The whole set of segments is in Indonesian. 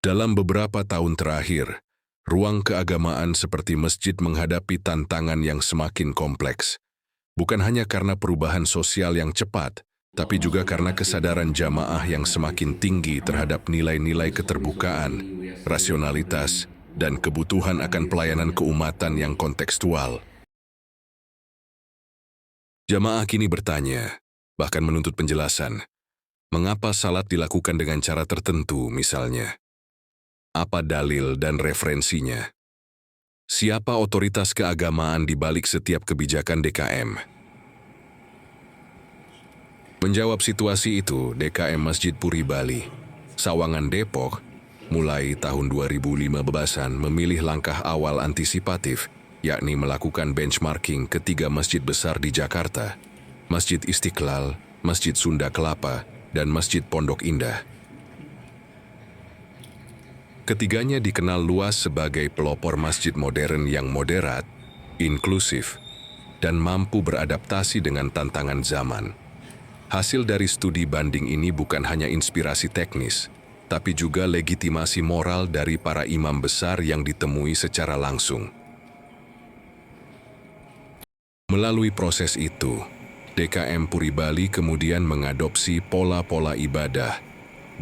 Dalam beberapa tahun terakhir, ruang keagamaan seperti masjid menghadapi tantangan yang semakin kompleks. Bukan hanya karena perubahan sosial yang cepat, tapi juga karena kesadaran jamaah yang semakin tinggi terhadap nilai-nilai keterbukaan, rasionalitas, dan kebutuhan akan pelayanan keumatan yang kontekstual. Jamaah kini bertanya, bahkan menuntut penjelasan, mengapa salat dilakukan dengan cara tertentu misalnya? Apa dalil dan referensinya? Siapa otoritas keagamaan di balik setiap kebijakan DKM? Menjawab situasi itu, DKM Masjid Puri Bali, Sawangan Depok, mulai tahun 2015-an memilih langkah awal antisipatif, yakni melakukan benchmarking ketiga masjid besar di Jakarta, Masjid Istiqlal, Masjid Sunda Kelapa, dan Masjid Pondok Indah. Ketiganya dikenal luas sebagai pelopor masjid modern yang moderat, inklusif, dan mampu beradaptasi dengan tantangan zaman. Hasil dari studi banding ini bukan hanya inspirasi teknis, tapi juga legitimasi moral dari para imam besar yang ditemui secara langsung. Melalui proses itu, DKM Puri Bali kemudian mengadopsi pola-pola ibadah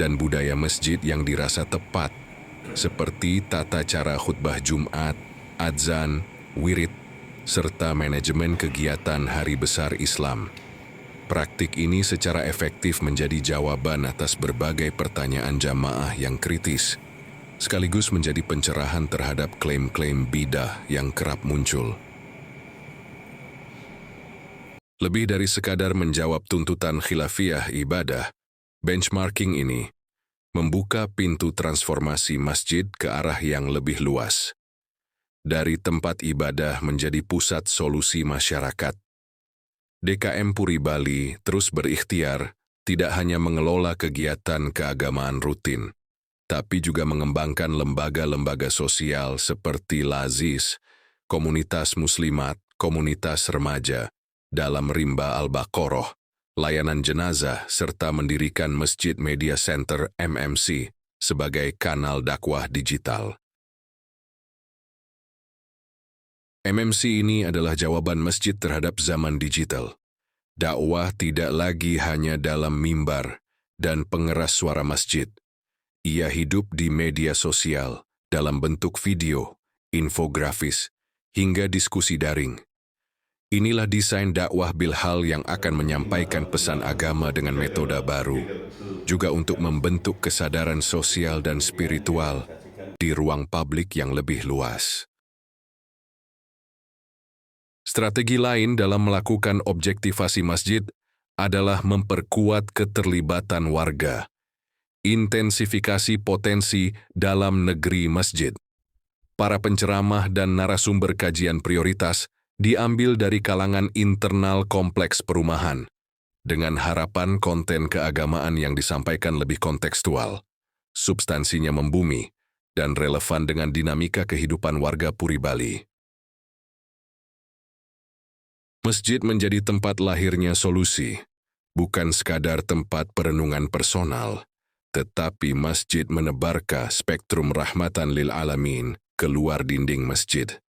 dan budaya masjid yang dirasa tepat, seperti tata cara khutbah Jumat, adzan, wirid, serta manajemen kegiatan hari besar Islam. Praktik ini secara efektif menjadi jawaban atas berbagai pertanyaan jamaah yang kritis, sekaligus menjadi pencerahan terhadap klaim-klaim bidah yang kerap muncul. Lebih dari sekadar menjawab tuntutan khilafiyah ibadah, benchmarking ini membuka pintu transformasi masjid ke arah yang lebih luas. Dari tempat ibadah menjadi pusat solusi masyarakat. DKM Puri Bali terus berikhtiar tidak hanya mengelola kegiatan keagamaan rutin, tapi juga mengembangkan lembaga-lembaga sosial seperti Lazis, komunitas muslimat, komunitas remaja, dalam Rimba Al-Baqarah, layanan jenazah, serta mendirikan Masjid Media Center MMC sebagai kanal dakwah digital. MMC ini adalah jawaban masjid terhadap zaman digital. Dakwah tidak lagi hanya dalam mimbar dan pengeras suara masjid. Ia hidup di media sosial dalam bentuk video, infografis, hingga diskusi daring. Inilah desain dakwah Bilhal yang akan menyampaikan pesan agama dengan metode baru, juga untuk membentuk kesadaran sosial dan spiritual di ruang publik yang lebih luas. Strategi lain dalam melakukan objektivasi masjid adalah memperkuat keterlibatan warga, intensifikasi potensi dalam negeri masjid. Para penceramah dan narasumber kajian prioritas diambil dari kalangan internal kompleks perumahan, dengan harapan konten keagamaan yang disampaikan lebih kontekstual, substansinya membumi, dan relevan dengan dinamika kehidupan warga Puri Bali. Masjid menjadi tempat lahirnya solusi, bukan sekadar tempat perenungan personal, tetapi masjid menebarkan spektrum rahmatan lil alamin keluar dinding masjid.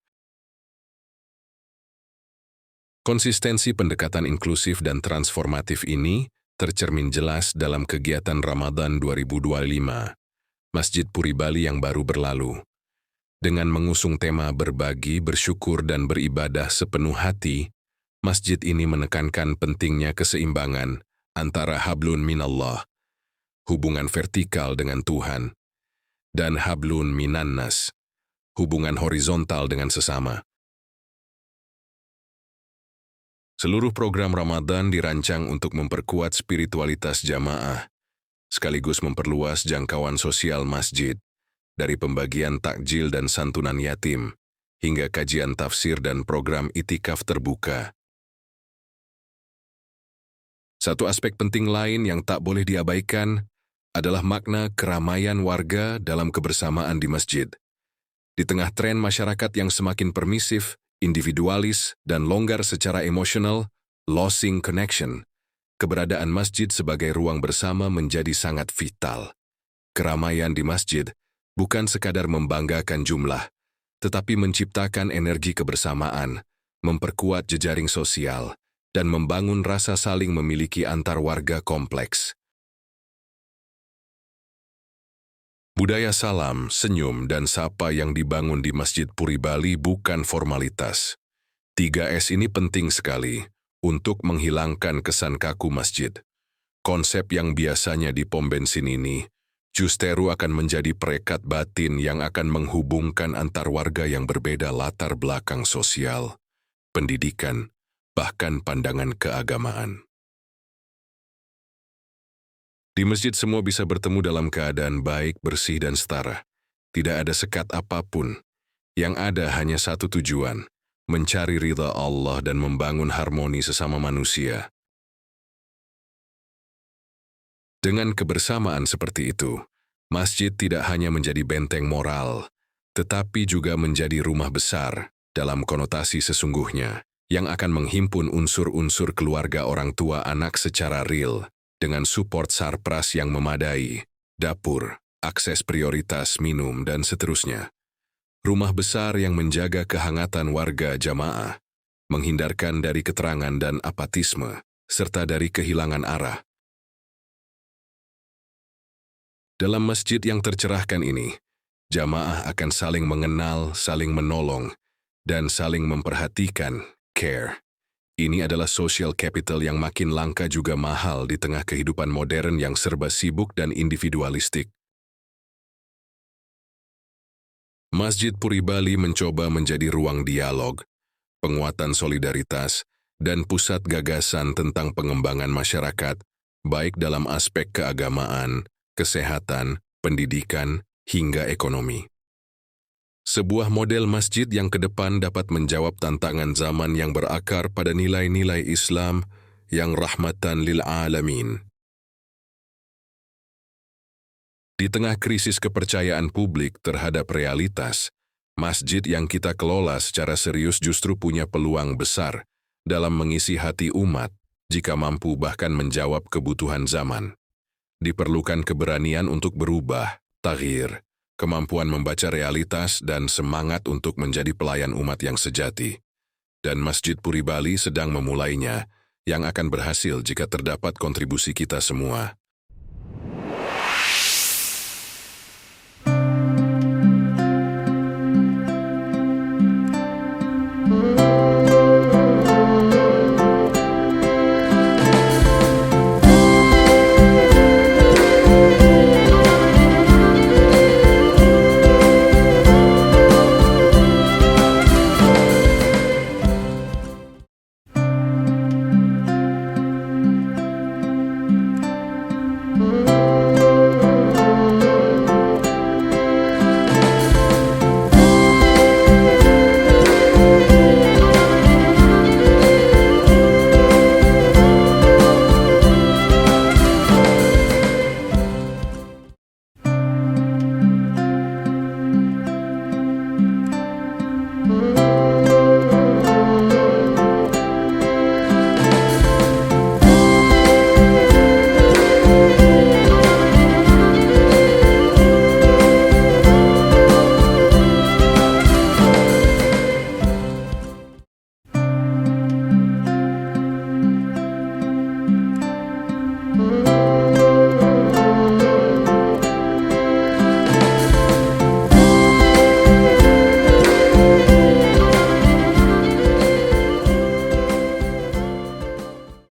Konsistensi pendekatan inklusif dan transformatif ini tercermin jelas dalam kegiatan Ramadan 2025, Masjid Puri Bali yang baru berlalu. Dengan mengusung tema berbagi, bersyukur, dan beribadah sepenuh hati, masjid ini menekankan pentingnya keseimbangan antara hablun minallah, hubungan vertikal dengan Tuhan, dan hablun minannas, hubungan horizontal dengan sesama. Seluruh program Ramadan dirancang untuk memperkuat spiritualitas jamaah, sekaligus memperluas jangkauan sosial masjid, dari pembagian takjil dan santunan yatim, hingga kajian tafsir dan program itikaf terbuka. Satu aspek penting lain yang tak boleh diabaikan adalah makna keramaian warga dalam kebersamaan di masjid. Di tengah tren masyarakat yang semakin permisif, individualis, dan longgar secara emosional, losing connection, keberadaan masjid sebagai ruang bersama menjadi sangat vital. Keramaian di masjid bukan sekadar membanggakan jumlah, tetapi menciptakan energi kebersamaan, memperkuat jejaring sosial, dan membangun rasa saling memiliki antar warga kompleks. Budaya salam, senyum, dan sapa yang dibangun di Masjid Puri Bali bukan formalitas. 3S ini penting sekali untuk menghilangkan kesan kaku masjid. Konsep yang biasanya di pom bensin ini justru akan menjadi perekat batin yang akan menghubungkan antar warga yang berbeda latar belakang sosial, pendidikan, bahkan pandangan keagamaan. Di masjid semua bisa bertemu dalam keadaan baik, bersih, dan setara. Tidak ada sekat apapun. Yang ada hanya satu tujuan, mencari ridha Allah dan membangun harmoni sesama manusia. Dengan kebersamaan seperti itu, masjid tidak hanya menjadi benteng moral, tetapi juga menjadi rumah besar dalam konotasi sesungguhnya, yang akan menghimpun unsur-unsur keluarga orang tua anak secara real, dengan support sarpras yang memadai, dapur, akses prioritas minum, dan seterusnya. Rumah besar yang menjaga kehangatan warga jamaah, menghindarkan dari keterangan dan apatisme, serta dari kehilangan arah. Dalam masjid yang tercerahkan ini, jamaah akan saling mengenal, saling menolong, dan saling memperhatikan, care. Ini adalah social capital yang makin langka juga mahal di tengah kehidupan modern yang serba sibuk dan individualistik. Masjid Puri Bali mencoba menjadi ruang dialog, penguatan solidaritas, dan pusat gagasan tentang pengembangan masyarakat, baik dalam aspek keagamaan, kesehatan, pendidikan, hingga ekonomi. Sebuah model masjid yang ke depan dapat menjawab tantangan zaman yang berakar pada nilai-nilai Islam yang rahmatan lil alamin. Di tengah krisis kepercayaan publik terhadap realitas, masjid yang kita kelola secara serius justru punya peluang besar dalam mengisi hati umat jika mampu bahkan menjawab kebutuhan zaman. Diperlukan keberanian untuk berubah, taghir, kemampuan membaca realitas, dan semangat untuk menjadi pelayan umat yang sejati. Dan Masjid Puri Bali sedang memulainya, yang akan berhasil jika terdapat kontribusi kita semua.